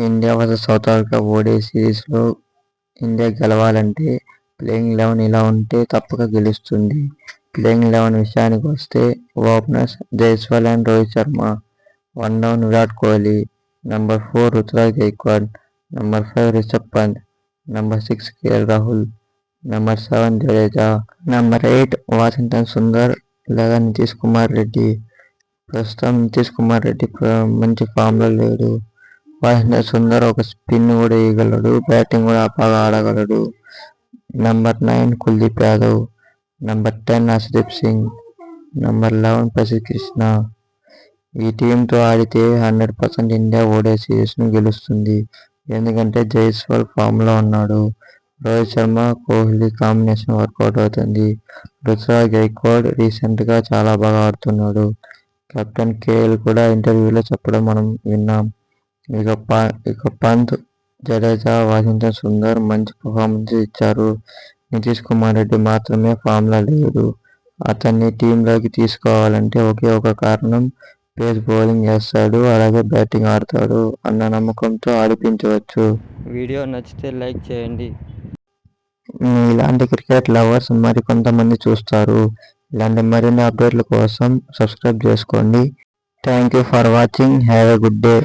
India versus South Africa ODI సిరీస్లో India గెలవాలంటే playing 11 ఇలా ఉంటే తప్పక గెలుస్తుంది. ప్లేయింగ్ 11 విషయానికి వస్తే openers Jaiswal and Rohit Sharma, 1 down Virat Kohli, number 4 Ruturaj Gaikwad, number 5 Rishabh Pant, number 6 KL Rahul, number 7 Jadeja, number 8 Washington Sundar లేదా నితీష్ కుమార్ రెడ్డి. ప్రస్తుతం నితీష్ కుమార్ రెడ్డి మంచి ఫామ్లో లేడు. వాషింగ్టన్ సుందర్ ఒక స్పిన్ కూడా వేయగలడు, బ్యాటింగ్ కూడా బాగా ఆడగలడు. Number 9 Kuldeep Yadav, number 10 Harshdeep Singh, number 11 Prasidh Krishna. ఈ టీంతో ఆడితే 100% ఇండియా ఓడిఐ సిరీస్ను గెలుస్తుంది. ఎందుకంటే జైస్వాల్ ఫామ్లో ఉన్నాడు. రోహిత్ శర్మ కోహ్లీ కాంబినేషన్ వర్కౌట్ అవుతుంది. రుతురాజ్ గైక్వాడ్ రీసెంట్గా చాలా బాగా ఆడుతున్నాడు. కెప్టెన్ కేఎల్ కూడా ఇంటర్వ్యూలో చెప్పడం మనం విన్నాం. ఇక పంత్, జడేజా, వాషింగ్టన్ సుందర్ మంచి పర్ఫార్మెన్స్ ఇచ్చారు. నితీష్ కుమార్ రెడ్డి మాత్రమే ఫామ్లో లేడు. అతన్ని టీంలోకి తీసుకోవాలంటే ఒకే ఒక కారణం, పేస్ బౌలింగ్ వేస్తాడు, అలాగే బ్యాటింగ్ ఆడతాడు అన్న నమ్మకంతో ఆడిపించవచ్చు. వీడియో నచ్చితే లైక్ చేయండి. ఇలాంటి క్రికెట్ లవర్స్ మరి కొంతమంది చూస్తారు. ఇలాంటి మరిన్ని అప్డేట్ల కోసం సబ్స్క్రైబ్ చేసుకోండి. Thank you for watching. Have a good day.